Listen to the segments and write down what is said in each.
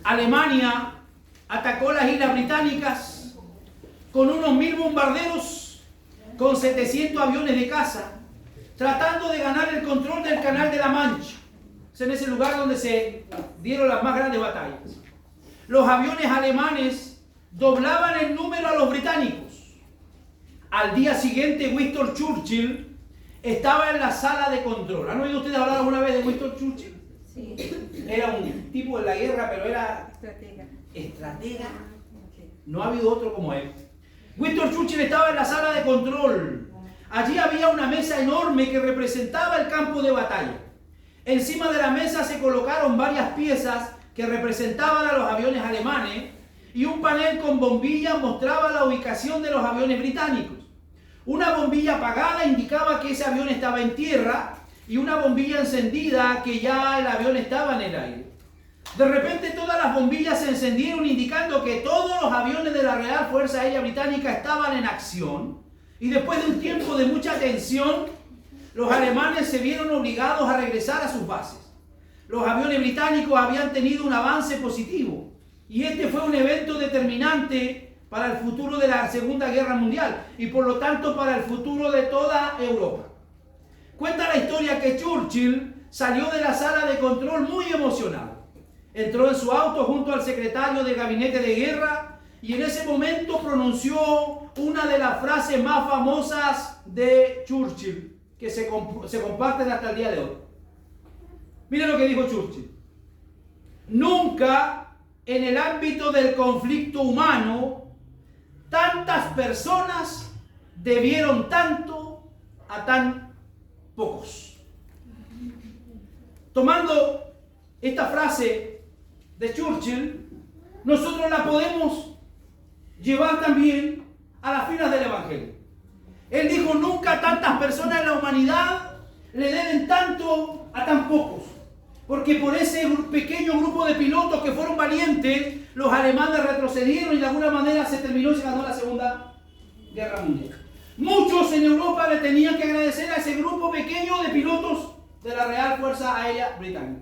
Alemania atacó las islas británicas con unos 1000 bombarderos, con 700 aviones de caza, tratando de ganar el control del Canal de la Mancha. Es en ese lugar donde se dieron las más grandes batallas. Los aviones alemanes doblaban en número a los británicos. Al día siguiente, Winston Churchill estaba en la sala de control. ¿Han oído ustedes hablar alguna vez de Winston Churchill? Sí. Era un tipo de la guerra, pero era estratega. No ha habido otro como él. Winston Churchill estaba en la sala de control. Allí había una mesa enorme que representaba el campo de batalla. Encima de la mesa se colocaron varias piezas que representaban a los aviones alemanes y un panel con bombillas mostraba la ubicación de los aviones británicos. Una bombilla apagada indicaba que ese avión estaba en tierra y una bombilla encendida que ya el avión estaba en el aire. De repente todas las bombillas se encendieron indicando que todos los aviones de la Real Fuerza Aérea Británica estaban en acción y después de un tiempo de mucha tensión, los alemanes se vieron obligados a regresar a sus bases. Los aviones británicos habían tenido un avance positivo y este fue un evento determinante para el futuro de la Segunda Guerra Mundial y por lo tanto para el futuro de toda Europa. Cuenta la historia que Churchill salió de la sala de control muy emocionado. Entró en su auto junto al secretario del gabinete de guerra y en ese momento pronunció una de las frases más famosas de Churchill que se comparten hasta el día de hoy. Miren lo que dijo Churchill. Nunca en el ámbito del conflicto humano tantas personas debieron tanto a tan pocos. Tomando esta frase de Churchill, nosotros la podemos llevar también a las filas del Evangelio. Él dijo, nunca tantas personas en la humanidad le deben tanto a tan pocos. Porque por ese pequeño grupo de pilotos que fueron valientes, los alemanes retrocedieron y de alguna manera se terminó y se ganó la Segunda Guerra Mundial. Muchos en Europa le tenían que agradecer a ese grupo pequeño de pilotos de la Real Fuerza Aérea Británica.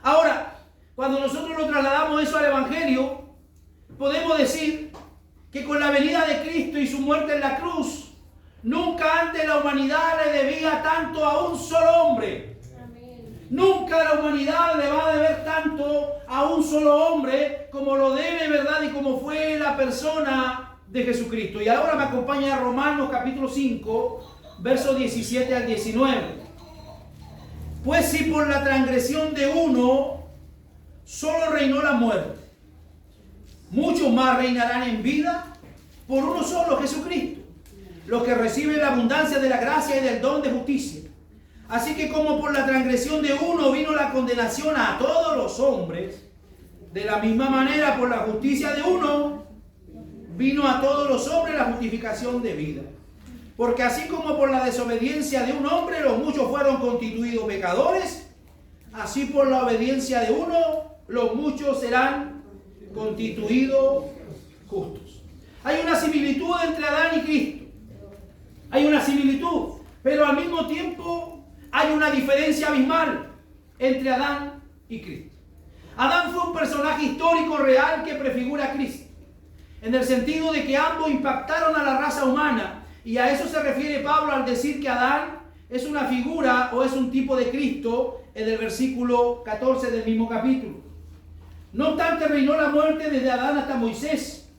Ahora, cuando nosotros lo trasladamos eso al Evangelio, podemos decir que con la venida de Cristo y su muerte en la cruz, nunca antes la humanidad le debía tanto a un solo hombre. Amén. Nunca la humanidad le va a deber tanto a un solo hombre como lo debe, ¿verdad? Y como fue la persona de Jesucristo. Y ahora me acompaña a Romanos capítulo 5, versos 17 al 19. Pues si por la transgresión de uno solo reinó la muerte, muchos más reinarán en vida por uno solo, Jesucristo, los que reciben la abundancia de la gracia y del don de justicia. Así que como por la transgresión de uno vino la condenación a todos los hombres, de la misma manera por la justicia de uno vino a todos los hombres la justificación de vida. Porque así como por la desobediencia de un hombre los muchos fueron constituidos pecadores, así por la obediencia de uno los muchos serán constituidos justos. Hay una similitud entre Adán y Cristo. Hay una similitud, pero al mismo tiempo hay una diferencia abismal entre Adán y Cristo. Adán fue un personaje histórico real que prefigura a Cristo, en el sentido de que ambos impactaron a la raza humana, y a eso se refiere Pablo al decir que Adán es una figura o es un tipo de Cristo en el versículo 14 del mismo capítulo. No obstante, reinó la muerte desde Adán hasta Moisés,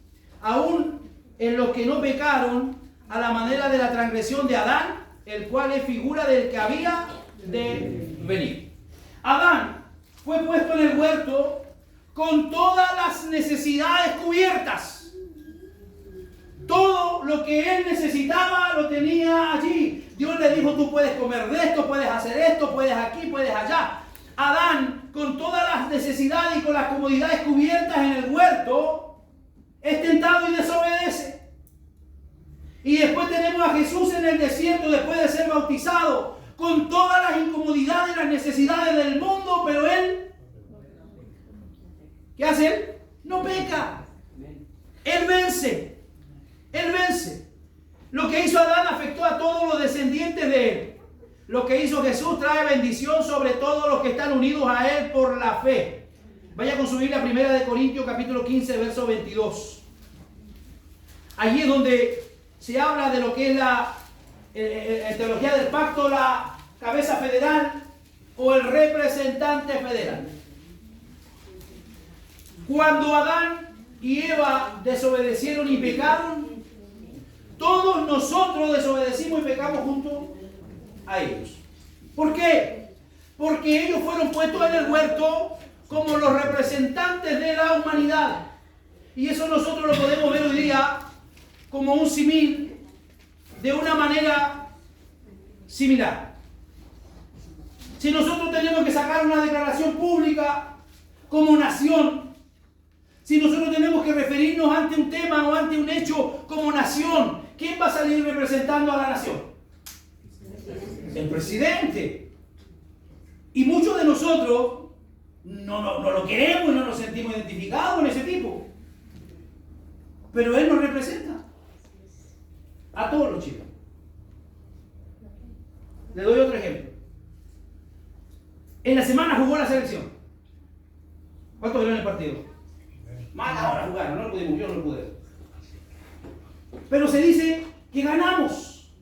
aún en los que no pecaron, a la manera de la transgresión de Adán, el cual es figura del que había de venir. Adán fue puesto en el huerto con todas las necesidades cubiertas. Todo lo que él necesitaba lo tenía allí. Dios le dijo, tú puedes comer de esto, puedes hacer esto, puedes aquí, puedes allá. Adán, con todas las necesidades y con las comodidades cubiertas en el huerto, es tentado y desobedece. Y después tenemos a Jesús en el desierto después de ser bautizado, con todas las incomodidades y las necesidades del mundo, pero él, ¿qué hace él? No peca. Él vence. Él vence. Lo que hizo Adán afectó a todos los descendientes de él. Lo que hizo Jesús trae bendición sobre todos los que están unidos a él por la fe. Vaya con su Biblia a 1 Corintios capítulo 15, verso 22. Allí es donde se habla de lo que es la teología del pacto, la cabeza federal o el representante federal. Cuando Adán y Eva desobedecieron y pecaron, todos nosotros desobedecimos y pecamos junto a ellos. ¿Por qué? Porque ellos fueron puestos en el huerto como los representantes de la humanidad. Y eso nosotros lo podemos ver hoy día como un símil de una manera similar. Si nosotros tenemos que sacar una declaración pública como nación, si nosotros tenemos que referirnos ante un tema o ante un hecho como nación, ¿quién va a salir representando a la nación? El presidente. Y muchos de nosotros no lo queremos y no nos sentimos identificados con ese tipo. Pero él nos representa a todos los chicos. Le doy otro ejemplo. En la semana jugó la selección. ¿Cuántos vieron el partido? Mala hora jugaron, no lo pudimos, yo no lo pude. Pero se dice que ganamos.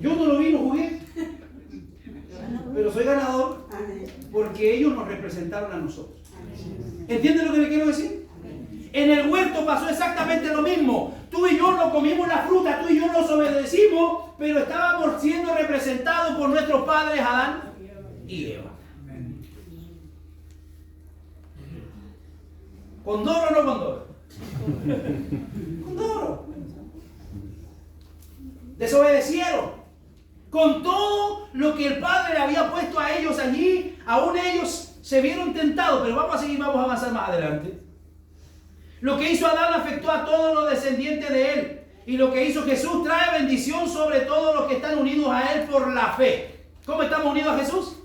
Yo no lo vi, no jugué. Pero soy ganador porque ellos nos representaron a nosotros. ¿Entienden lo que le quiero decir? En el huerto pasó exactamente lo mismo. Tú y yo no comimos la fruta, tú y yo nos obedecimos, pero estábamos siendo representados por nuestros padres Adán y Eva. ¿Con doro o no con doro? Con doro. Desobedecieron. Con todo lo que el Padre había puesto a ellos allí, aún ellos se vieron tentados, pero vamos a avanzar más adelante. Lo que hizo Adán afectó a todos los descendientes de él. Y lo que hizo Jesús trae bendición sobre todos los que están unidos a él por la fe. ¿Cómo estamos unidos a Jesús?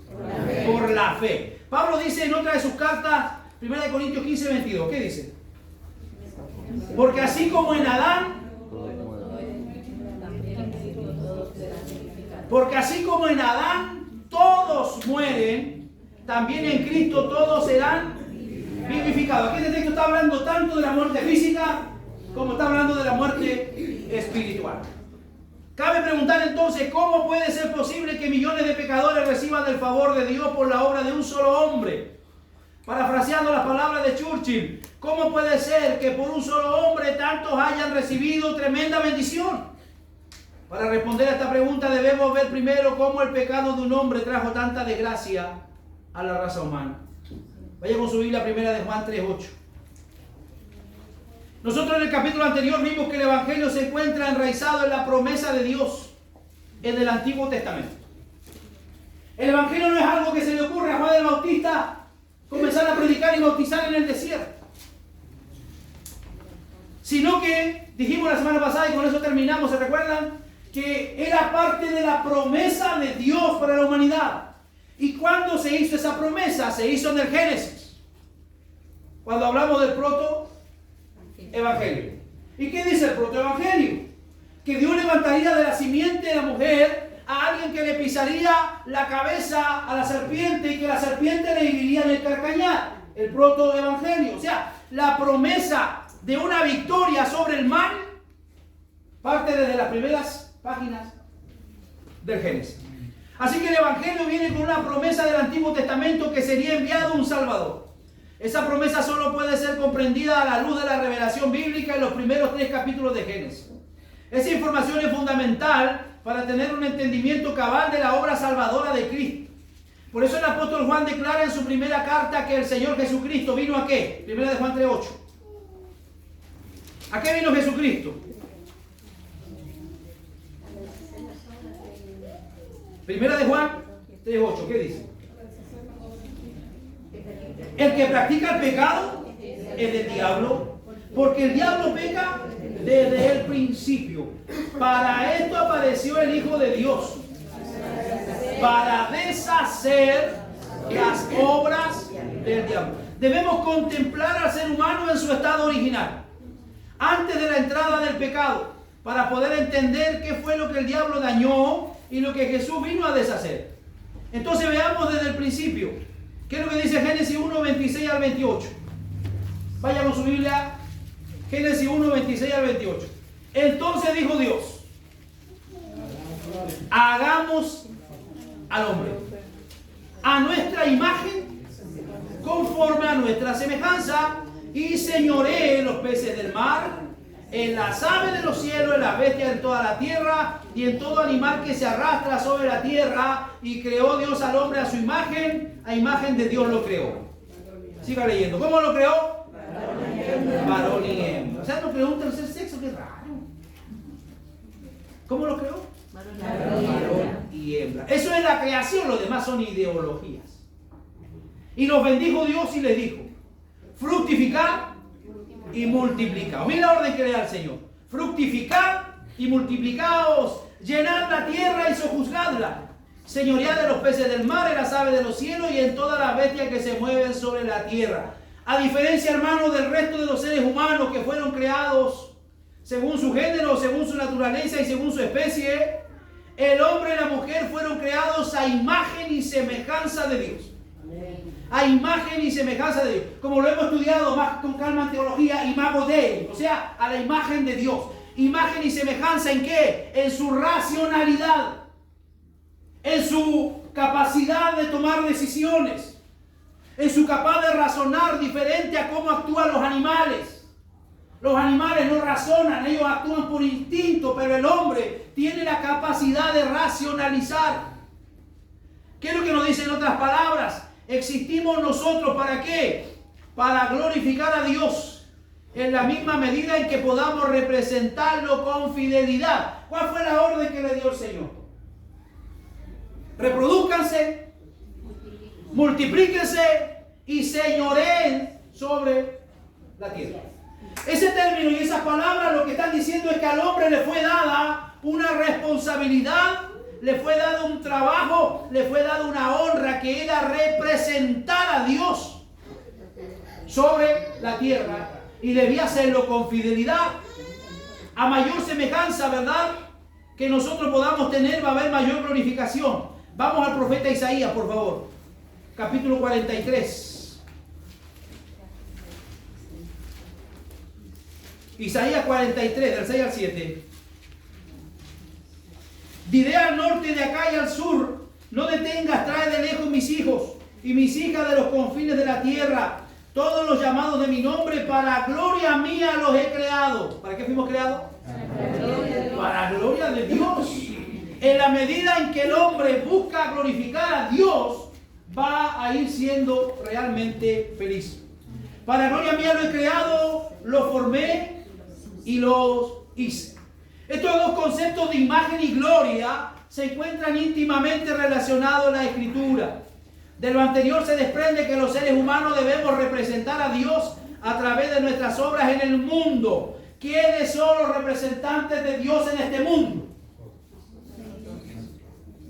Por la fe. Pablo dice en otra de sus cartas, 1 Corintios 15, 22, ¿qué dice? Porque así como en Adán, todos mueren, también en Cristo todos serán vivificados. Aquí este texto está hablando tanto de la muerte física como está hablando de la muerte espiritual. Cabe preguntar entonces, ¿cómo puede ser posible que millones de pecadores reciban el favor de Dios por la obra de un solo hombre? Parafraseando las palabras de Churchill, ¿cómo puede ser que por un solo hombre tantos hayan recibido tremenda bendición? Para responder a esta pregunta debemos ver primero cómo el pecado de un hombre trajo tanta desgracia a la raza humana. Vaya con su Biblia, 1 de Juan 3:8. Nosotros en el capítulo anterior vimos que el Evangelio se encuentra enraizado en la promesa de Dios en el Antiguo Testamento. El Evangelio no es algo que se le ocurre a Juan el Bautista comenzar a predicar y bautizar en el desierto, sino que, dijimos la semana pasada y con eso terminamos, ¿se recuerdan? Que era parte de la promesa de Dios para la humanidad. ¿Y cuándo se hizo esa promesa? Se hizo en el Génesis, cuando hablamos del protoevangelio. ¿Y qué dice el protoevangelio? Que Dios levantaría de la simiente de la mujer a alguien que le pisaría la cabeza a la serpiente y que la serpiente le iría en el carcañar. El protoevangelio. O sea, la promesa de una victoria sobre el mal parte desde las primeras páginas del Génesis. Así que el Evangelio viene con una promesa del Antiguo Testamento que sería enviado un Salvador. Esa promesa solo puede ser comprendida a la luz de la revelación bíblica en los primeros 3 capítulos de Génesis. Esa información es fundamental para tener un entendimiento cabal de la obra salvadora de Cristo. Por eso el apóstol Juan declara en su primera carta que el Señor Jesucristo vino ¿a qué? 1 de Juan 3:8. ¿A qué vino Jesucristo? Primera de Juan 3:8, ¿qué dice? El que practica el pecado es del diablo, porque el diablo peca desde el principio. Para esto apareció el Hijo de Dios, para deshacer las obras del diablo. Debemos contemplar al ser humano en su estado original, antes de la entrada del pecado, para poder entender qué fue lo que el diablo dañó y lo que Jesús vino a deshacer. Entonces veamos desde el principio ¿Qué es lo que dice Génesis 1, 26 al 28? Vaya con su Biblia, Génesis 1, 26 al 28. Entonces dijo Dios, hagamos al hombre a nuestra imagen, conforme a nuestra semejanza, y señoree en los peces del mar, en las aves de los cielos, en las bestias de toda la tierra, y en todo animal que se arrastra sobre la tierra. Y creó Dios al hombre a su imagen, a imagen de Dios lo creó. Siga leyendo. ¿Cómo lo creó? Varón y hembra. O sea, no creó un tercer sexo, qué raro. ¿Cómo lo creó? Varón y hembra. Eso es la creación, lo demás son ideologías. Y los bendijo Dios y les dijo, fructificad y multiplicaos. Mira la orden que le da el Señor. Fructificad y multiplicaos, llenad la tierra y sojuzgadla, señoread de los peces del mar, en las aves de los cielos y en todas las bestias que se mueven sobre la tierra. A diferencia, hermanos, del resto de los seres humanos que fueron creados según su género, según su naturaleza y según su especie, el hombre y la mujer fueron creados a imagen y semejanza de Dios. A imagen y semejanza de Dios. Como lo hemos estudiado más con calma en teología, imago Dei, o sea, a la imagen de Dios. Imagen y semejanza ¿en qué? En su racionalidad, en su capacidad de tomar decisiones, en su capacidad de razonar diferente a cómo actúan los animales. Los animales no razonan, ellos actúan por instinto, pero el hombre tiene la capacidad de racionalizar. ¿Qué es lo que nos dice en otras palabras? Existimos nosotros ¿para qué? Para glorificar a Dios en la misma medida en que podamos representarlo con fidelidad. ¿Cuál fue la orden que le dio el Señor? Reproduzcanse, multiplíquense y señoreen sobre la tierra. Ese término y esas palabras lo que están diciendo es que al hombre le fue dada una responsabilidad, le fue dado un trabajo, le fue dada una honra que era representar a Dios sobre la tierra y debía hacerlo con fidelidad. A mayor semejanza, ¿verdad?, que nosotros podamos tener, va a haber mayor glorificación. Vamos al profeta Isaías, por favor. Capítulo 43. Isaías 43, del 6 al 7. Diré al norte de acá y al sur, no detengas, trae de lejos mis hijos y mis hijas de los confines de la tierra, todos los llamados de mi nombre, para gloria mía los he creado. ¿Para qué fuimos creados? Para gloria de Dios. En la medida en que el hombre busca glorificar a Dios, va a ir siendo realmente feliz. Para gloria mía lo he creado, lo formé y los hice. Estos dos conceptos de imagen y gloria se encuentran íntimamente relacionados en la Escritura. De lo anterior se desprende que los seres humanos debemos representar a Dios a través de nuestras obras en el mundo. ¿Quiénes son los representantes de Dios en este mundo?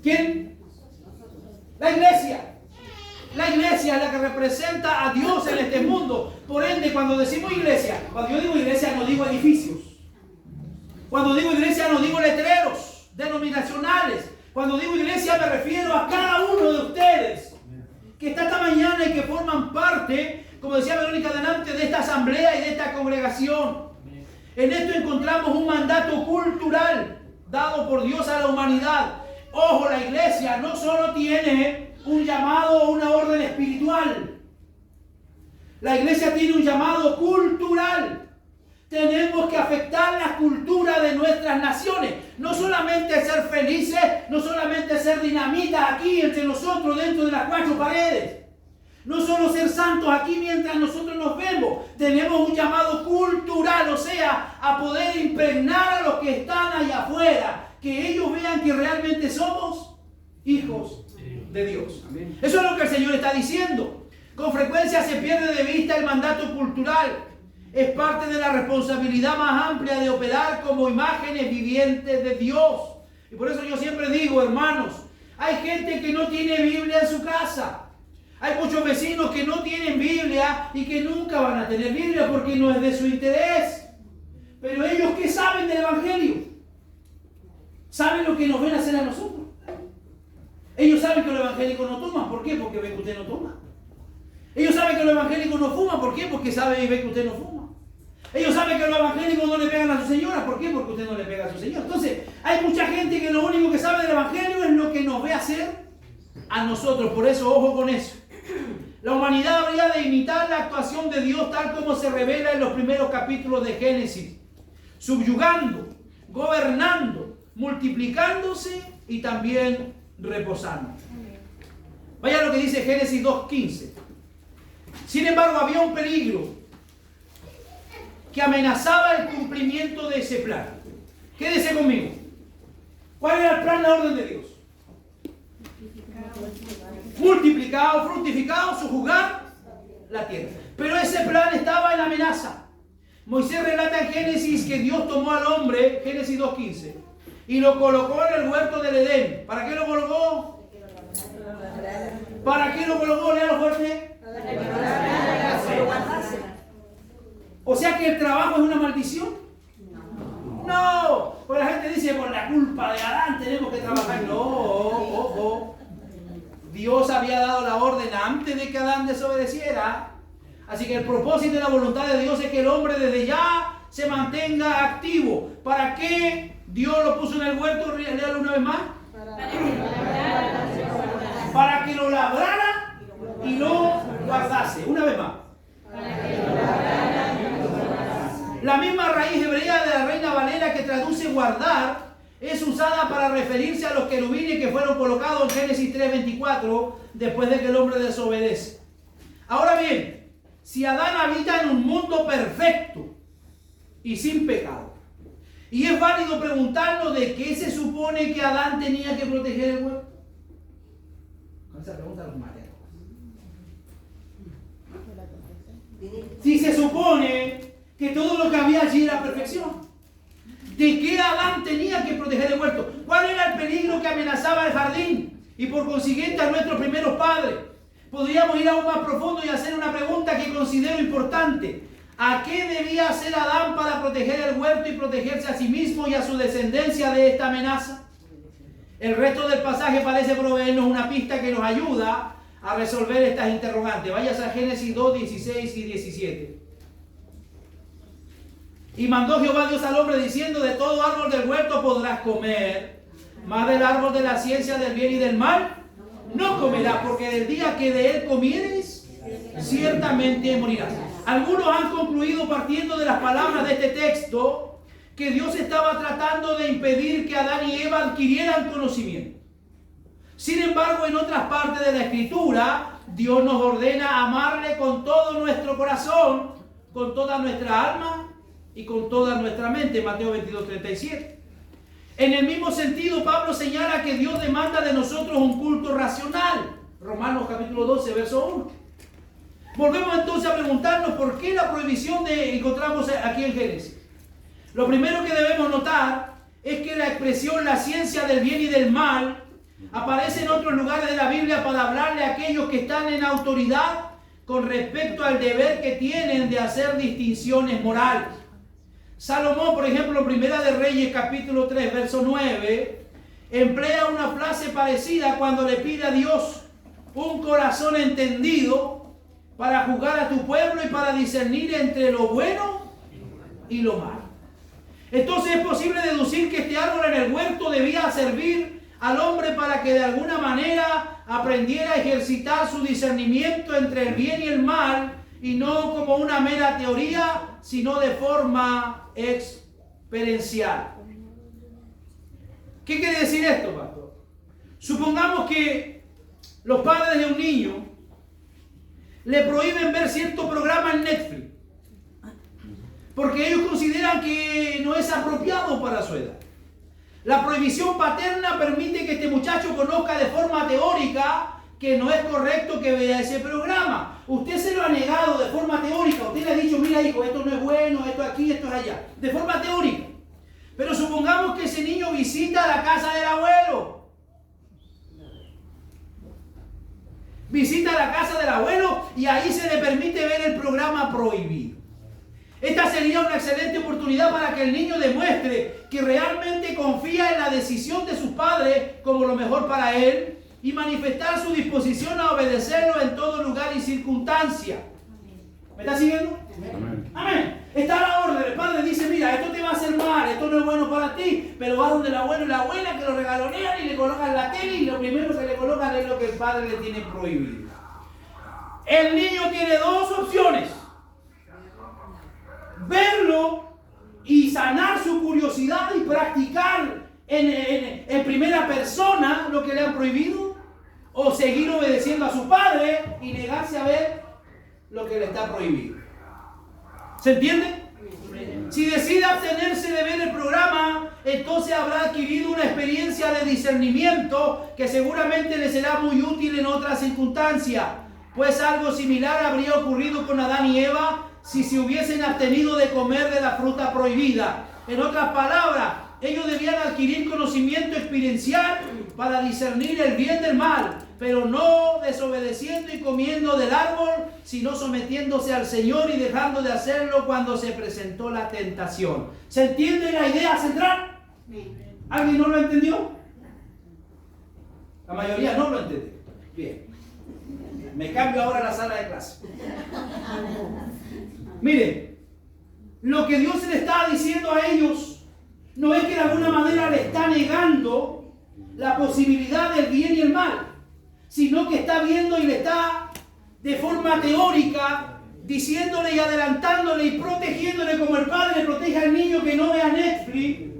¿Quién? La iglesia. La iglesia es la que representa a Dios en este mundo. Por ende, cuando decimos iglesia, cuando yo digo iglesia no digo edificios. Cuando digo iglesia no digo letreros denominacionales. Cuando digo iglesia me refiero a cada uno de ustedes que está esta mañana y que forman parte, como decía Verónica delante, de esta asamblea y de esta congregación. En esto encontramos un mandato cultural dado por Dios a la humanidad. Ojo, la iglesia no solo tiene un llamado o una orden espiritual. La iglesia tiene un llamado cultural. Tenemos que afectar la cultura de nuestras naciones. No solamente ser felices, no solamente ser dinamita aquí entre nosotros dentro de las cuatro paredes. No solo ser santos aquí mientras nosotros nos vemos. Tenemos un llamado cultural, o sea, a poder impregnar a los que están allá afuera. Que ellos vean que realmente somos hijos de Dios. Eso es lo que el Señor está diciendo. Con frecuencia se pierde de vista el mandato cultural. Es parte de la responsabilidad más amplia de operar como imágenes vivientes de Dios. Y por eso yo siempre digo, hermanos, hay gente que no tiene Biblia en su casa. Hay muchos vecinos que no tienen Biblia y que nunca van a tener Biblia porque no es de su interés. Pero ellos, ¿qué saben del Evangelio? ¿Saben lo que nos ven hacer a nosotros? Ellos saben que los evangélicos no toman. ¿Por qué? Porque ven que usted no toma. Ellos saben que los evangélicos no fuman. ¿Por qué? Porque saben y ven que usted no fuma. Ellos saben que los evangélicos no le pegan a su señora. ¿Por qué? Porque usted no le pega a su señor. Entonces, hay mucha gente que lo único que sabe del evangelio es lo que nos ve hacer a nosotros. Por eso, ojo con eso. La humanidad habría de imitar la actuación de Dios tal como se revela en los primeros capítulos de Génesis. Subyugando, gobernando, multiplicándose y también reposando. Vaya lo que dice Génesis 2:15. Sin embargo, había un peligro que amenazaba el cumplimiento de ese plan. Quédese conmigo. ¿Cuál era el plan, la orden de Dios? Multiplicado, fructificado, sujugar la tierra. Pero ese plan estaba en amenaza. Moisés relata en Génesis que Dios tomó al hombre, Génesis 2:15, y lo colocó en el huerto del Edén. ¿Para qué lo colocó? ¿Para qué lo colocó? Léalo fuerte. O sea que el trabajo es una maldición. No, pues la gente dice por la culpa de Adán tenemos que trabajar. No, ojo. Dios había dado la orden antes de que Adán desobedeciera. Así que el propósito y la voluntad de Dios es que el hombre desde ya se mantenga activo. ¿Para qué Dios lo puso en el huerto? Léalo una vez más. Para que lo labrara y lo guardase. Una vez más. La misma raíz hebrea de la Reina Valera que traduce guardar es usada para referirse a los querubines que fueron colocados en Génesis 3:24 después de que el hombre desobedece. Ahora bien, si Adán habita en un mundo perfecto y sin pecado, y es válido preguntarnos de qué se supone que Adán tenía que proteger el huerto. Con esa pregunta los maté. Si se supone que todo lo que había allí era perfección, ¿de qué Adán tenía que proteger el huerto? ¿Cuál era el peligro que amenazaba el jardín? Y por consiguiente a nuestros primeros padres. Podríamos ir aún más profundo y hacer una pregunta que considero importante. ¿A qué debía hacer Adán para proteger el huerto y protegerse a sí mismo y a su descendencia de esta amenaza? El resto del pasaje parece proveernos una pista que nos ayuda a resolver estas interrogantes. Vayas a Génesis 2, 16 y 17. Y mandó Jehová Dios al hombre diciendo: de todo árbol del huerto podrás comer, mas del árbol de la ciencia del bien y del mal no comerás, porque del día que de él comieres, ciertamente morirás. Algunos han concluido, partiendo de las palabras de este texto, que Dios estaba tratando de impedir que Adán y Eva adquirieran conocimiento. Sin embargo, en otras partes de la Escritura, Dios nos ordena amarle con todo nuestro corazón, con toda nuestra alma y con toda nuestra mente. Mateo 22:37. En el mismo sentido, Pablo señala que Dios demanda de nosotros un culto racional. Romanos capítulo 12, verso 1. Volvemos entonces a preguntarnos por qué la prohibición encontramos aquí en Génesis. Lo primero que debemos notar es que la expresión la ciencia del bien y del mal aparece en otros lugares de la Biblia para hablarle a aquellos que están en autoridad con respecto al deber que tienen de hacer distinciones morales. Salomón, por ejemplo, en Primera de Reyes, capítulo 3, verso 9, emplea una frase parecida cuando le pide a Dios un corazón entendido para juzgar a tu pueblo y para discernir entre lo bueno y lo malo. Entonces es posible deducir que este árbol en el huerto debía servir al hombre para que de alguna manera aprendiera a ejercitar su discernimiento entre el bien y el mal, y no como una mera teoría, sino de forma experiencial. ¿Qué quiere decir esto, pastor? Supongamos que los padres de un niño le prohíben ver cierto programa en Netflix, porque ellos consideran que no es apropiado para su edad. La prohibición paterna permite que este muchacho conozca de forma teórica que no es correcto que vea ese programa. Usted se lo ha negado de forma teórica. Usted le ha dicho: mira, hijo, esto no es bueno, esto aquí, esto es allá. De forma teórica. Pero supongamos que ese niño visita la casa del abuelo. Visita la casa del abuelo y ahí se le permite ver el programa prohibido. Esta sería una excelente oportunidad para que el niño demuestre que realmente confía en la decisión de sus padres como lo mejor para él, y manifestar su disposición a obedecerlo en todo lugar y circunstancia. ¿Me está siguiendo? Amén. Amén. Está la orden. El padre dice, mira, esto te va a hacer mal, esto no es bueno para ti, pero va donde el abuelo y la abuela que lo regalonean y le colocan la tele y lo primero que le colocan es lo que el padre le tiene prohibido. El niño tiene dos opciones: verlo y sanar su curiosidad y practicar en primera persona lo que le han prohibido, o seguir obedeciendo a su padre y negarse a ver lo que le está prohibido. ¿Se entiende? Si decide abstenerse de ver el programa, entonces habrá adquirido una experiencia de discernimiento que seguramente le será muy útil en otras circunstancias, pues algo similar habría ocurrido con Adán y Eva si se hubiesen abstenido de comer de la fruta prohibida. En otras palabras, ellos debían adquirir conocimiento experiencial para discernir el bien del mal, pero no desobedeciendo y comiendo del árbol, sino sometiéndose al Señor y dejando de hacerlo cuando se presentó la tentación. ¿Se entiende la idea central? ¿Alguien no lo entendió? La mayoría no lo entendió. Bien. Me cambio ahora a la sala de clase. Miren, lo que Dios le está diciendo a ellos no es que de alguna manera le está negando la posibilidad del bien y el mal, sino que está viendo y le está de forma teórica diciéndole y adelantándole y protegiéndole como el padre protege al niño que no vea Netflix.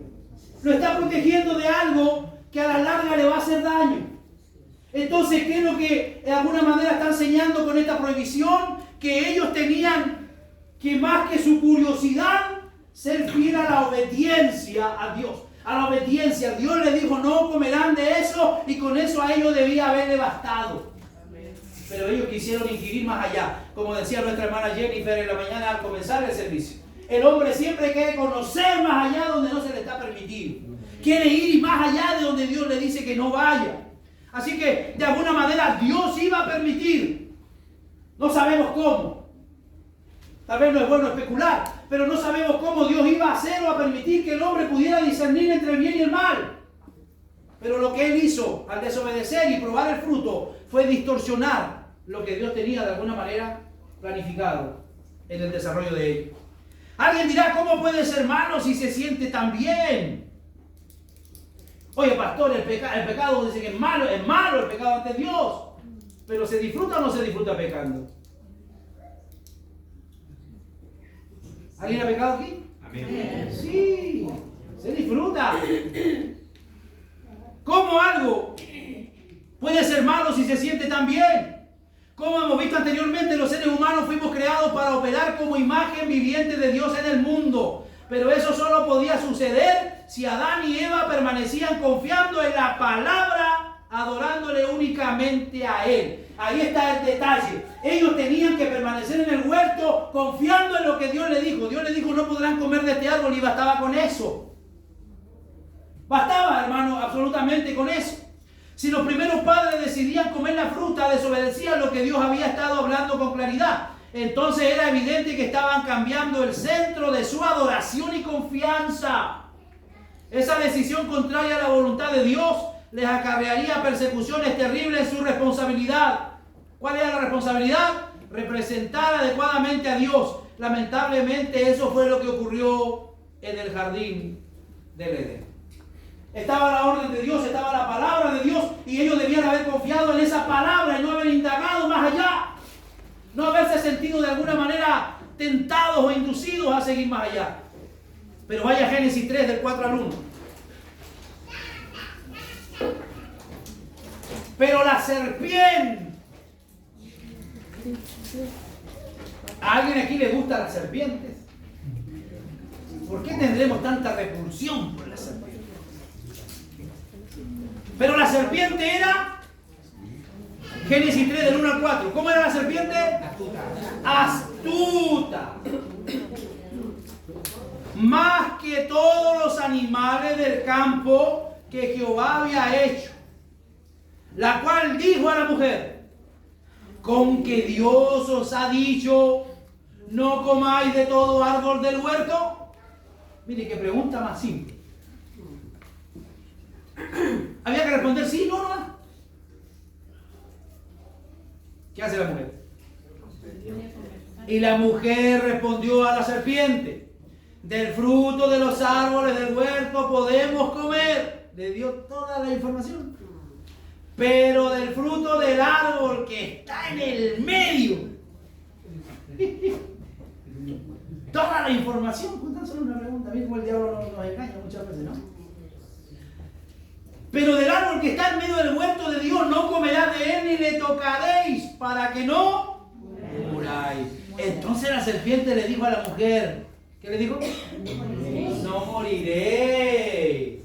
Lo está protegiendo de algo que a la larga le va a hacer daño. Entonces, ¿qué es lo que de alguna manera está enseñando con esta prohibición? Que ellos tenían que, más que su curiosidad, ser fiel a la obediencia a Dios. A la obediencia. Dios les dijo, no comerán de eso, y con eso a ellos debía haberle bastado. Pero ellos quisieron inquirir más allá. Como decía nuestra hermana Jennifer en la mañana al comenzar el servicio. El hombre siempre quiere conocer más allá donde no se le está permitido. Quiere ir más allá de donde Dios le dice que no vaya. Así que de alguna manera Dios iba a permitir. No sabemos cómo. Tal vez no es bueno especular, pero no sabemos cómo Dios iba a hacer o a permitir que el hombre pudiera discernir entre el bien y el mal. Pero lo que él hizo al desobedecer y probar el fruto fue distorsionar lo que Dios tenía de alguna manera planificado en el desarrollo de ello. Alguien dirá, ¿cómo puede ser malo si se siente tan bien? Oye, pastor, el pecado dice que es malo el pecado ante Dios. Pero ¿se disfruta o no se disfruta pecando? ¿Alguien ha pecado aquí? Amén. Sí, se disfruta. ¿Cómo algo puede ser malo si se siente tan bien? Como hemos visto anteriormente, los seres humanos fuimos creados para operar como imagen viviente de Dios en el mundo. Pero eso solo podía suceder si Adán y Eva permanecían confiando en la palabra, adorándole únicamente a Él. Ahí está el detalle. Ellos tenían que permanecer en el huerto confiando en lo que Dios les dijo. Dios les dijo, no podrán comer de este árbol, y bastaba con eso. Bastaba, hermano, absolutamente con eso. Si los primeros padres decidían comer la fruta, desobedecían lo que Dios había estado hablando con claridad. Entonces era evidente que estaban cambiando el centro de su adoración y confianza. Esa decisión contraria a la voluntad de Dios les acarrearía persecuciones terribles en su responsabilidad. ¿Cuál era la responsabilidad? Representar adecuadamente a Dios. Lamentablemente eso fue lo que ocurrió en el jardín del Edén. Estaba la orden de Dios, estaba la palabra de Dios, y ellos debían haber confiado en esa palabra y no haber indagado más allá. No haberse sentido de alguna manera tentados o inducidos a seguir más allá. Pero vaya a Génesis 3 del 4 al 1. Pero la serpiente. ¿A alguien aquí le gustan las serpientes? ¿Por qué tendremos tanta repulsión por las serpientes? Pero la serpiente era... Génesis 3 del 1 al 4. ¿Cómo era la serpiente? Astuta. Más que todos los animales del campo que Jehová había hecho. La cual dijo a la mujer, ¿con que Dios os ha dicho, no comáis de todo árbol del huerto? Mire, qué pregunta más simple. Había que responder sí, no, no. ¿Qué hace la mujer? Y la mujer respondió a la serpiente: del fruto de los árboles del huerto podemos comer. Le dio toda la información. Pero del fruto del árbol que está en el medio, toda la información. Cuéntanos solo una pregunta. Bien, como el diablo nos engaña muchas veces, ¿no? Pero del árbol que está en medio del huerto de Dios no comerás de él ni le tocaréis, para que no muráis. Entonces la serpiente le dijo a la mujer, ¿qué le dijo? No moriréis.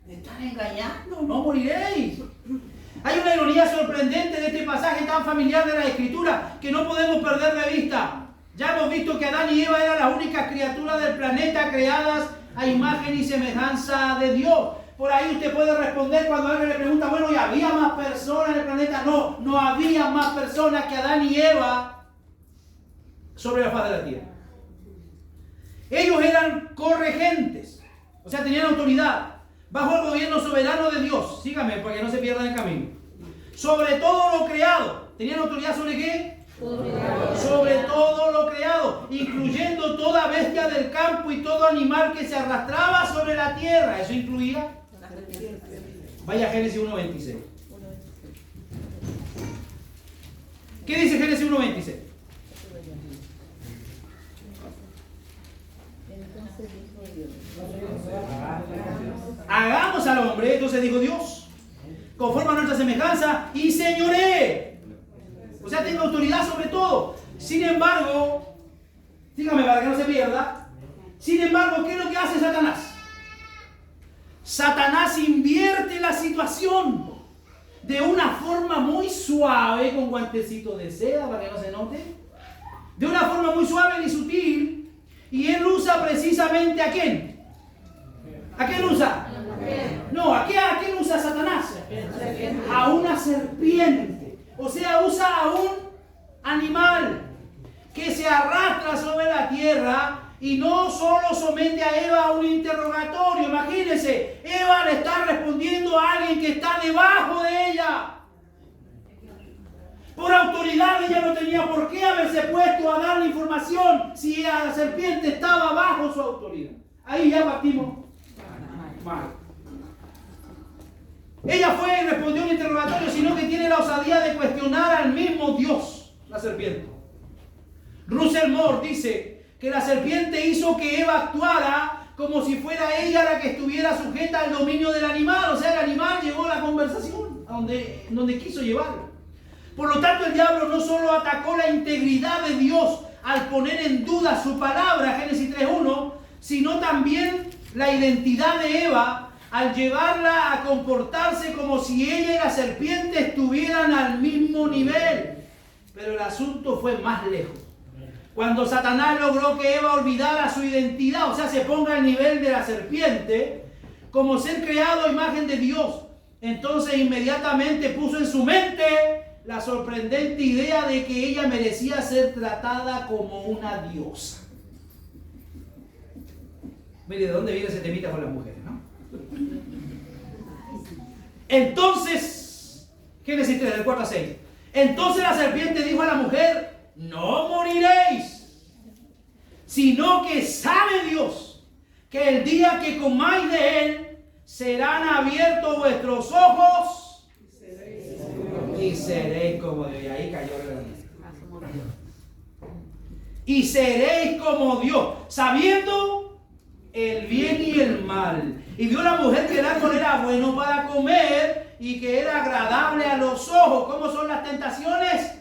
Me están engañando, no moriréis. Hay una ironía sorprendente de este pasaje tan familiar de la Escritura que no podemos perder de vista. Ya hemos visto que Adán y Eva eran las únicas criaturas del planeta creadas a imagen y semejanza de Dios. Por ahí usted puede responder cuando alguien le pregunta, bueno, ¿y había más personas en el planeta? No, no había más personas que Adán y Eva sobre la faz de la tierra. Ellos eran corregentes, o sea, tenían autoridad bajo el gobierno soberano de Dios. Sígame para que no se pierdan el camino. Sobre todo lo creado. ¿Tenían autoridad sobre qué? Sobre todo lo creado, incluyendo toda bestia del campo y todo animal que se arrastraba sobre la tierra. Eso incluía. Vaya a Génesis 1:26. ¿Qué dice Génesis 1:26? Hagamos al hombre, entonces dijo Dios, conforme a nuestra semejanza, y señoree. O sea, tenga autoridad sobre todo. Sin embargo, dígame para que no se pierda. Sin embargo, ¿qué es lo que hace Satanás? Satanás invierte la situación de una forma muy suave, con guantecitos de seda para que no se note. De una forma muy suave y sutil. Y él usa precisamente ¿a quién? ¿A quién usa? No, ¿a quién usa Satanás? A una serpiente. O sea, usa a un animal que se arrastra sobre la tierra y no solo somete a Eva a un interrogatorio. Imagínense, Eva le está respondiendo a alguien que está debajo de ella. Por autoridad ella no tenía por qué haberse puesto a dar la información si la serpiente estaba bajo su autoridad. Ahí ya partimos mal. Ella fue y respondió un interrogatorio, sino que tiene la osadía de cuestionar al mismo Dios, la serpiente. Russell Moore dice que la serpiente hizo que Eva actuara como si fuera ella la que estuviera sujeta al dominio del animal. O sea, el animal llevó la conversación a donde quiso llevarla. Por lo tanto, el diablo no solo atacó la integridad de Dios al poner en duda su palabra, Génesis 3:1, sino también la identidad de Eva al llevarla a comportarse como si ella y la serpiente estuvieran al mismo nivel. Pero el asunto fue más lejos. Cuando Satanás logró que Eva olvidara su identidad, o sea, se ponga al nivel de la serpiente, como ser creado a imagen de Dios, entonces inmediatamente puso en su mente la sorprendente idea de que ella merecía ser tratada como una diosa. Mire, ¿de dónde viene ese temita con las mujeres, no? Entonces, Génesis 3, del 4 a 6. Entonces la serpiente dijo a la mujer: no moriréis, sino que sabe Dios que el día que comáis de él serán abiertos vuestros ojos y seréis como Dios. Y ahí cayó y seréis como Dios, sabiendo el bien y el mal. Y vio la mujer que el árbol era bueno para comer y que era agradable a los ojos. ¿Cómo son las tentaciones?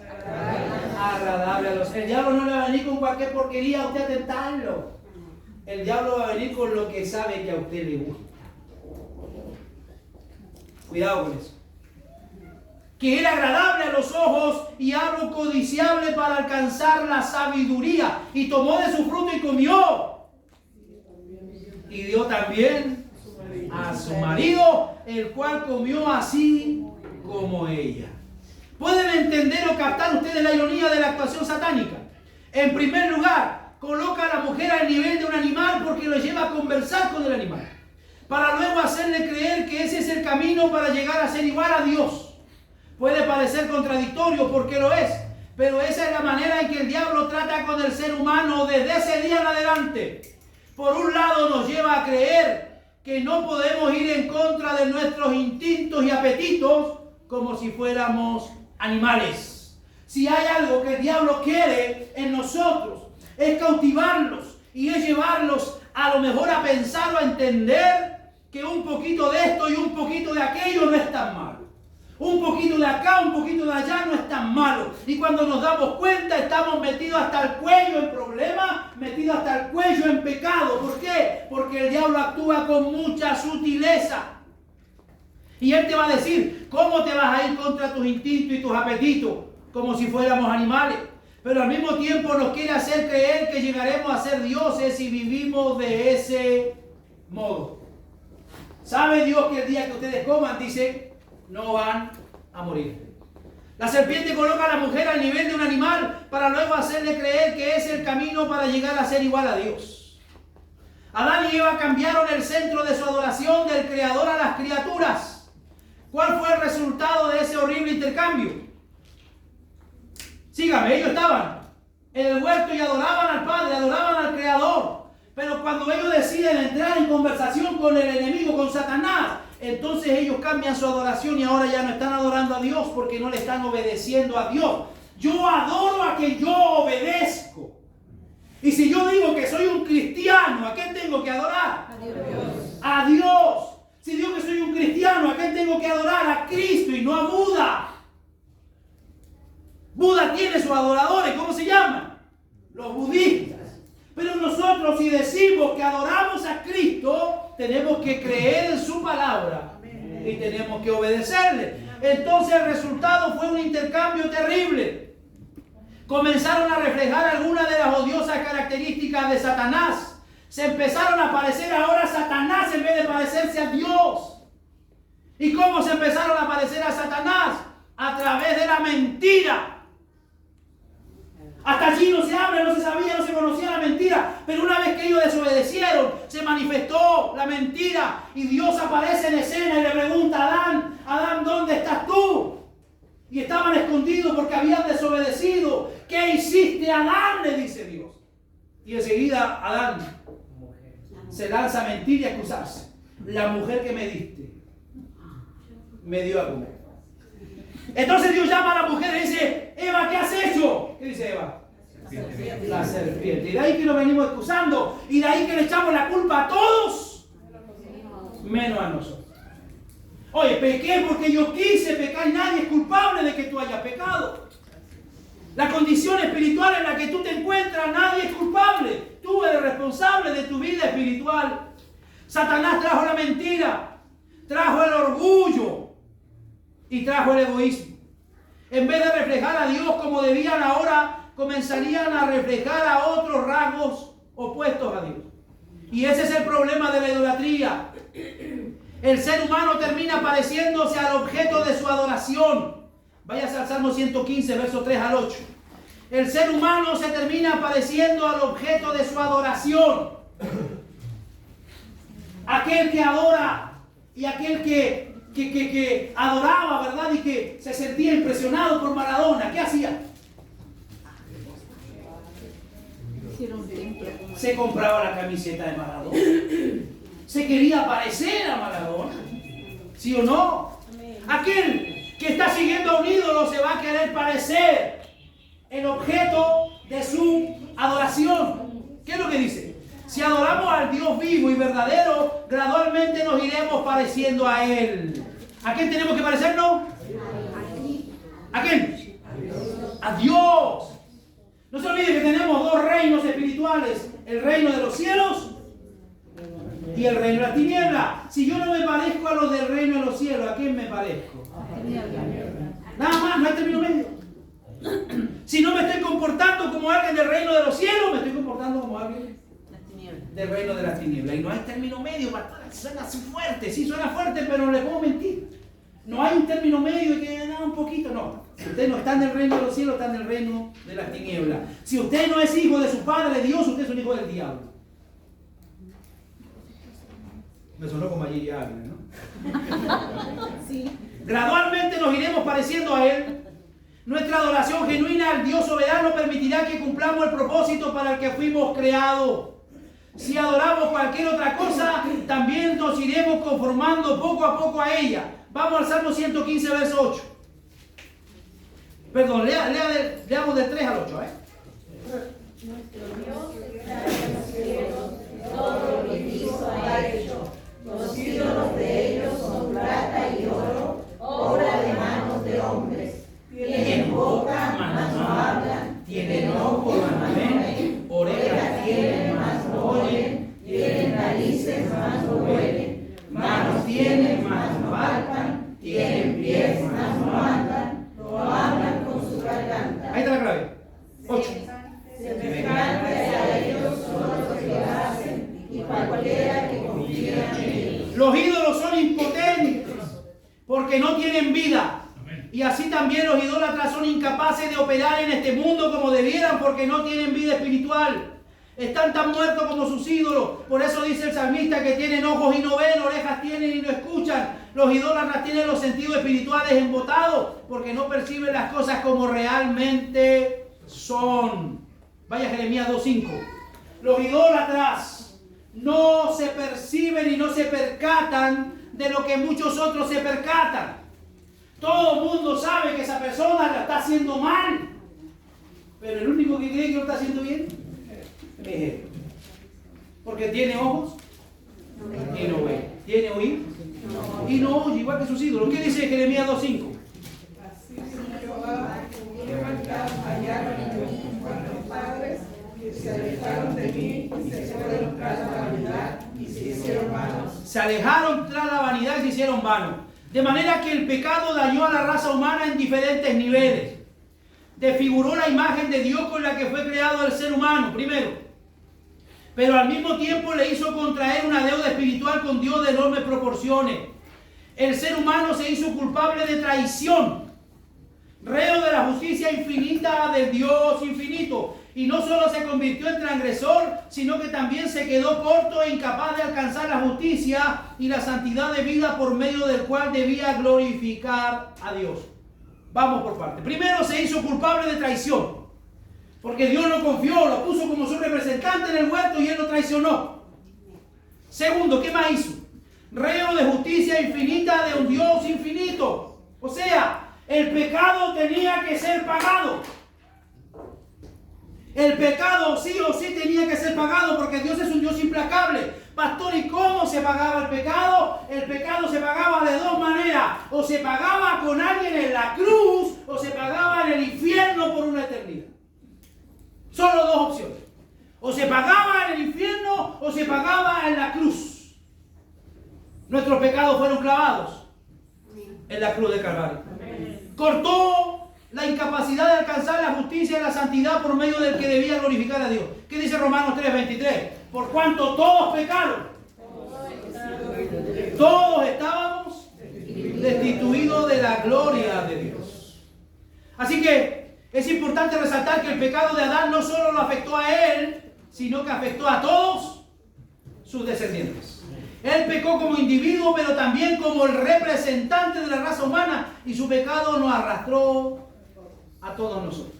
Agradable a los ojos. El diablo no le va a venir con cualquier porquería a usted a tentarlo. El diablo va a venir con lo que sabe que a usted le gusta. Cuidado con eso. Que era agradable a los ojos y algo codiciable para alcanzar la sabiduría. Y tomó de su fruto y comió. Y dio también a su marido, el cual comió así como ella. ¿Pueden entender o captar ustedes la ironía de la actuación satánica? En primer lugar, coloca a la mujer al nivel de un animal porque lo lleva a conversar con el animal, para luego hacerle creer que ese es el camino para llegar a ser igual a Dios. Puede parecer contradictorio porque lo es, pero esa es la manera en que el diablo trata con el ser humano desde ese día en adelante. Por un lado nos lleva a creer que no podemos ir en contra de nuestros instintos y apetitos como si fuéramos animales. Si hay algo que el diablo quiere en nosotros, es cautivarlos y es llevarlos a lo mejor a pensar o a entender que un poquito de esto y un poquito de aquello no es tan malo. Un poquito de acá, un poquito de allá no es tan malo. Y cuando nos damos cuenta estamos metidos hasta el cuello en problemas, metidos hasta el cuello en pecado. ¿Por qué? Porque el diablo actúa con mucha sutileza. Y él te va a decir, ¿cómo te vas a ir contra tus instintos y tus apetitos? Como si fuéramos animales. Pero al mismo tiempo nos quiere hacer creer que llegaremos a ser dioses si vivimos de ese modo. ¿Sabe Dios que el día que ustedes coman, dice, no van a morir? La serpiente coloca a la mujer al nivel de un animal para luego hacerle creer que es el camino para llegar a ser igual a Dios. Adán y Eva cambiaron el centro de su adoración del Creador a las criaturas. ¿Cuál fue el resultado de ese horrible intercambio? Sígame, ellos estaban en el huerto y adoraban al Padre, adoraban al Creador. Pero cuando ellos deciden entrar en conversación con el enemigo, con Satanás, entonces ellos cambian su adoración y ahora ya no están adorando a Dios porque no le están obedeciendo a Dios. Yo adoro a quien yo obedezco. Y si yo digo que soy un cristiano, ¿a quién tengo que adorar? A Dios. A Dios. Si digo que soy un cristiano, ¿a quién tengo que adorar? A Cristo y no a Buda. Buda tiene sus adoradores, ¿cómo se llaman? Los budistas. Pero nosotros, si decimos que adoramos a Cristo, tenemos que creer en su palabra y tenemos que obedecerle. Entonces el resultado fue un intercambio terrible. Comenzaron a reflejar algunas de las odiosas características de Satanás. Se empezaron a parecer ahora a Satanás en vez de parecerse a Dios. ¿Y cómo se empezaron a parecer a Satanás? A través de la mentira. Hasta allí no se habla, no se sabía, no se conocía la mentira. Pero una vez que ellos desobedecieron, se manifestó la mentira. Y Dios aparece en escena y le pregunta a Adán, Adán, ¿dónde estás tú? Y estaban escondidos porque habían desobedecido. ¿Qué hiciste, Adán?, le dice Dios. Y enseguida Adán se lanza a mentir y a excusarse. La mujer que me diste me dio a comer. Entonces Dios llama a la mujer y dice, Eva, ¿qué has hecho? ¿Qué dice Eva? La serpiente. Y de ahí que nos venimos excusando. Y de ahí que le echamos la culpa a todos, menos a nosotros. Oye, pequé porque yo quise pecar y nadie es culpable de que tú hayas pecado. La condición espiritual en la que tú te encuentras, nadie es culpable. Tú eres responsable de tu vida espiritual. Satanás trajo la mentira, trajo el orgullo y trajo el egoísmo. En vez de reflejar a Dios como debían, ahora comenzarían a reflejar a otros rasgos opuestos a Dios. Y ese es el problema de la idolatría. El ser humano termina pareciéndose al objeto de su adoración. Váyase al Salmo 115, verso 3 al 8. El ser humano se termina pareciendo al objeto de su adoración. Aquel que adora y aquel que adoraba, ¿verdad? Y que se sentía impresionado por Maradona. ¿Qué hacía? Se compraba la camiseta de Maradona. Se quería parecer a Maradona. ¿Sí o no? Aquel que está siguiendo a un ídolo se va a querer parecer el objeto de su adoración. ¿Qué es lo que dice? Si adoramos al Dios vivo y verdadero, gradualmente nos iremos pareciendo a Él. ¿A quién tenemos que parecernos? ¿A quién? A Dios. No se olvide que tenemos dos reinos espirituales: el reino de los cielos y el reino de la tiniebla. Si yo no me parezco a los del reino de los cielos, ¿a quién me parezco? Nada más, no hay término medio. Si no me estoy comportando como alguien del reino de los cielos, me estoy comportando como alguien del reino de las tinieblas. Y no hay término medio. Suena así fuerte, sí suena fuerte, pero no le puedo mentir. No hay un término medio que nada, un poquito, no. Si usted no está en el reino de los cielos, está en el reino de las tinieblas. Si usted no es hijo de su padre Dios, usted es un hijo del diablo. Me sonó como ayer y Ávila, ¿no? Sí. Gradualmente nos iremos pareciendo a Él. Nuestra adoración genuina al Dios soberano permitirá que cumplamos el propósito para el que fuimos creados. Si adoramos cualquier otra cosa, también nos iremos conformando poco a poco a ella. Vamos al Salmo 115, verso 8. Perdón, leamos del 3 al 8. Nuestro Dios está en los cielos, todo lo que hizo ha hecho. Los ídolos de ellos son plata y oro, obra de manos de hombres. Tienen boca, mas no hablan. Tienen ojos, mas no ven. Orejas tienen, mas no oyen. Tienen narices, mas no huelen. Manos tienen, mas no palpan. Tienen pies, mas no andan. No hablan con su garganta. Ahí está la clave. 8. Semejantes a ellos son los que lo hacen, y cualquiera que confía en ellos. Los ídolos son impotentes porque no tienen vida. Y así también los idólatras son incapaces de operar en este mundo como debieran porque no tienen vida espiritual. Están tan muertos como sus ídolos. Por eso dice el salmista que tienen ojos y no ven, orejas tienen y no escuchan. Los idólatras tienen los sentidos espirituales embotados porque no perciben las cosas como realmente son. Vaya Jeremías 2:5. Los idólatras no se perciben y no se percatan de lo que muchos otros se percatan. Todo el mundo sabe que esa persona la está haciendo mal. Pero el único que cree que lo está haciendo bien es él. Porque tiene ojos y no ve. Tiene oído y no oye, igual que sus ídolos. ¿Qué dice Jeremías 2:5? Así Jehová, qué maldad hallaron en mí cuando padres que se alejaron de mí y se fueron tras la vanidad y se hicieron vanos. Se alejaron tras la vanidad y se hicieron vanos. De manera que el pecado dañó a la raza humana en diferentes niveles. Desfiguró la imagen de Dios con la que fue creado el ser humano, primero. Pero al mismo tiempo le hizo contraer una deuda espiritual con Dios de enormes proporciones. El ser humano se hizo culpable de traición, reo de la justicia infinita del Dios infinito. Y no solo se convirtió en transgresor, sino que también se quedó corto e incapaz de alcanzar la justicia y la santidad de vida por medio del cual debía glorificar a Dios. Vamos por partes. Primero se hizo culpable de traición, porque Dios lo confió, lo puso como su representante en el huerto y él lo traicionó. Segundo, ¿qué más hizo? Reo de justicia infinita de un Dios infinito. O sea, el pecado tenía que ser pagado. El pecado sí o sí tenía que ser pagado porque Dios es un Dios implacable. Pastor, ¿y cómo se pagaba el pecado? El pecado se pagaba de dos maneras. O se pagaba con alguien en la cruz o se pagaba en el infierno por una eternidad. Solo dos opciones. O se pagaba en el infierno o se pagaba en la cruz. Nuestros pecados fueron clavados en la cruz de Calvario. Cortó la incapacidad de alcanzar la justicia y la santidad por medio del que debía glorificar a Dios. ¿Qué dice Romanos 3:23? Por cuanto todos pecaron, todos estábamos destituidos de la gloria de Dios. Así que es importante resaltar que el pecado de Adán no solo lo afectó a él, sino que afectó a todos sus descendientes. Él pecó como individuo, pero también como el representante de la raza humana, y su pecado nos arrastró a todos nosotros.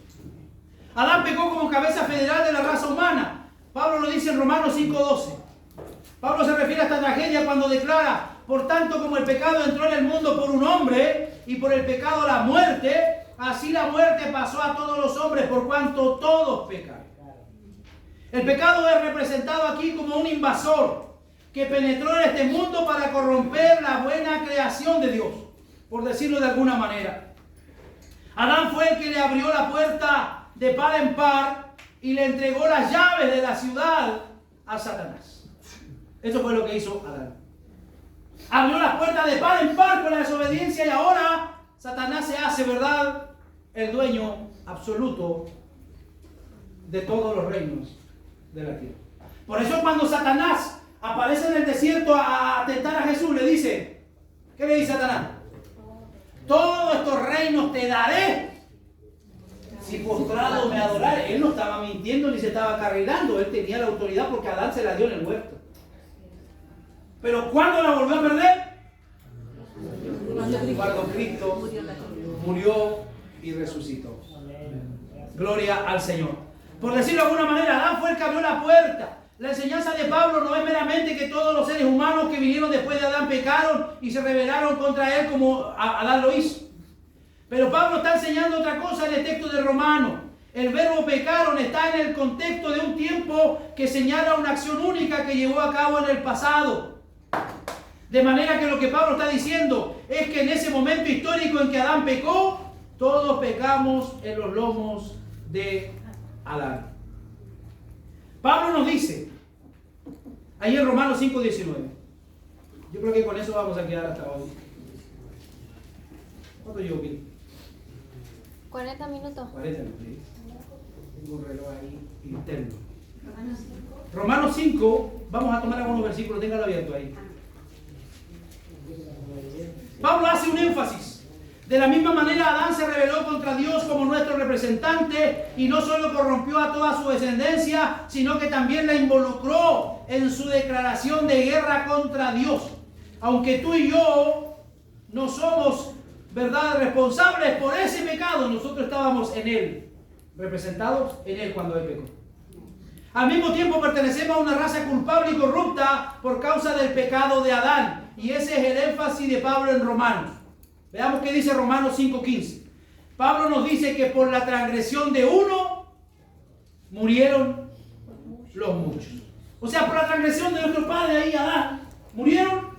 Adán pecó como cabeza federal de la raza humana. Pablo lo dice en Romanos 5:12. Pablo se refiere a esta tragedia cuando declara: por tanto, como el pecado entró en el mundo por un hombre, y por el pecado la muerte, así la muerte pasó a todos los hombres, por cuanto todos pecaron. El pecado es representado aquí como un invasor que penetró en este mundo para corromper la buena creación de Dios, por decirlo de alguna manera. Adán fue el que le abrió la puerta de par en par y le entregó las llaves de la ciudad a Satanás. Eso fue lo que hizo Adán. Abrió las puertas de par en par con la desobediencia y ahora Satanás se hace, ¿verdad?, el dueño absoluto de todos los reinos de la tierra. Por eso cuando Satanás aparece en el desierto a tentar a Jesús, le dice, ¿qué le dice Satanás? Todos estos reinos te daré si postrado me adorares. Él no estaba mintiendo ni se estaba carrilando. Él tenía la autoridad porque Adán se la dio en el huerto. Pero ¿cuándo la volvió a perder? cuando Cristo murió y resucitó. Gloria al Señor. Por decirlo de alguna manera, Adán fue el que abrió la puerta. La enseñanza de Pablo no es meramente que todos los seres humanos que vinieron después de Adán pecaron y se rebelaron contra él como Adán lo hizo. Pero Pablo está enseñando otra cosa en el texto de Romanos. El verbo pecaron está en el contexto de un tiempo que señala una acción única que llevó a cabo en el pasado. De manera que lo que Pablo está diciendo es que en ese momento histórico en que Adán pecó, todos pecamos en los lomos de Adán. Pablo nos dice, ahí en Romanos 5:19, yo creo que con eso vamos a quedar hasta hoy. ¿Cuánto llevo aquí? 40 minutos. 40 minutos. Tengo un reloj ahí interno. Romanos 5, vamos a tomar algunos versículos, téngalo abierto ahí. Pablo hace un énfasis. De la misma manera, Adán se rebeló contra Dios como nuestro representante y no solo corrompió a toda su descendencia, sino que también la involucró en su declaración de guerra contra Dios. Aunque tú y yo no somos, ¿verdad?, responsables por ese pecado, nosotros estábamos en él, representados en él cuando él pecó. Al mismo tiempo pertenecemos a una raza culpable y corrupta por causa del pecado de Adán. Y ese es el énfasis de Pablo en Romanos. Veamos qué dice Romanos 5:15. Pablo nos dice que por la transgresión de uno murieron los muchos. O sea, por la transgresión de nuestro padre ahí, Adán, murieron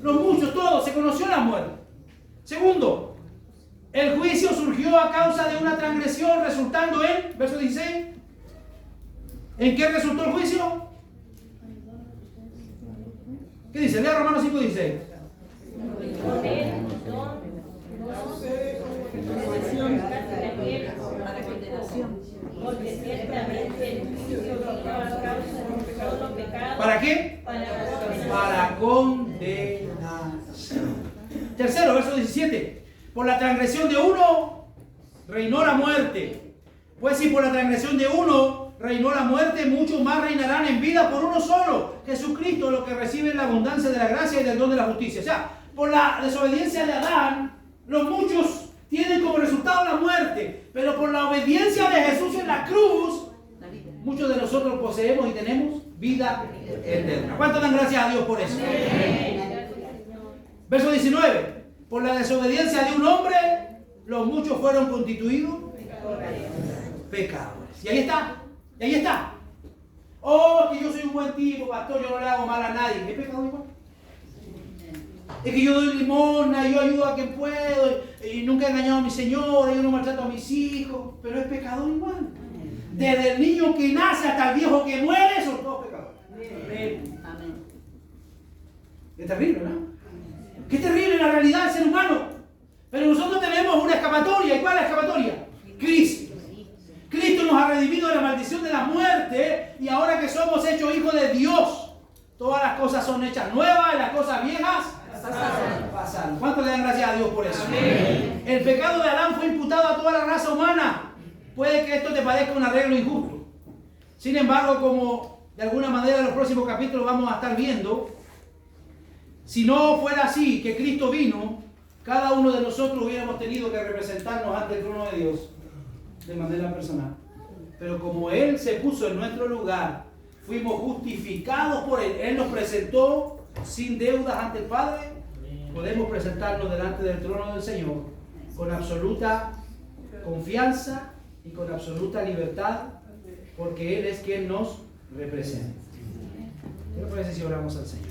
los muchos, todos. Se conoció la muerte. Segundo, el juicio surgió a causa de una transgresión, resultando en, verso 16, ¿en qué resultó el juicio? ¿Qué dice? Lea Romanos 5:16. ¿Para qué? Para condenación. Tercero, verso 17. Por la transgresión de uno reinó la muerte. Pues si por la transgresión de uno reinó la muerte, muchos más reinarán en vida por uno solo, Jesucristo, los que reciben la abundancia de la gracia y del don de la justicia. O sea, por la desobediencia de Adán, los muchos tienen como resultado la muerte, pero por la obediencia de Jesús en la cruz, muchos de nosotros poseemos y tenemos vida eterna. ¿Cuánto dan gracias a Dios por eso? Verso 19. Por la desobediencia de un hombre, los muchos fueron constituidos pecadores. Y ahí está. Y ahí está. Oh, que yo soy un buen tipo, pastor, yo no le hago mal a nadie. ¿Es pecado igual? Es que yo doy limosna, yo ayudo a quien puedo, y nunca he engañado a mi señora, yo no maltrato a mis hijos, pero es pecado igual. Desde el niño que nace hasta el viejo que muere, son todos pecadores. Amén. Es terrible, ¿no? Qué terrible la realidad del ser humano. Pero nosotros tenemos una escapatoria. ¿Y cuál es la escapatoria? Cristo. Cristo nos ha redimido de la maldición de la muerte, y ahora que somos hechos hijos de Dios, todas las cosas son hechas nuevas y las cosas viejas pasaron. ¿Cuánto le dan gracias a Dios por eso? Amén. El pecado de Adán fue imputado a toda la raza humana. Puede que esto te parezca un arreglo injusto. Sin embargo, como de alguna manera en los próximos capítulos vamos a estar viendo, si no fuera así, que Cristo vino, cada uno de nosotros hubiéramos tenido que representarnos ante el trono de Dios de manera personal. Pero como Él se puso en nuestro lugar, fuimos justificados por Él. Él nos presentó sin deudas ante el Padre. Podemos presentarnos delante del trono del Señor con absoluta confianza y con absoluta libertad, porque Él es quien nos representa. ¿Qué le parece si oramos al Señor?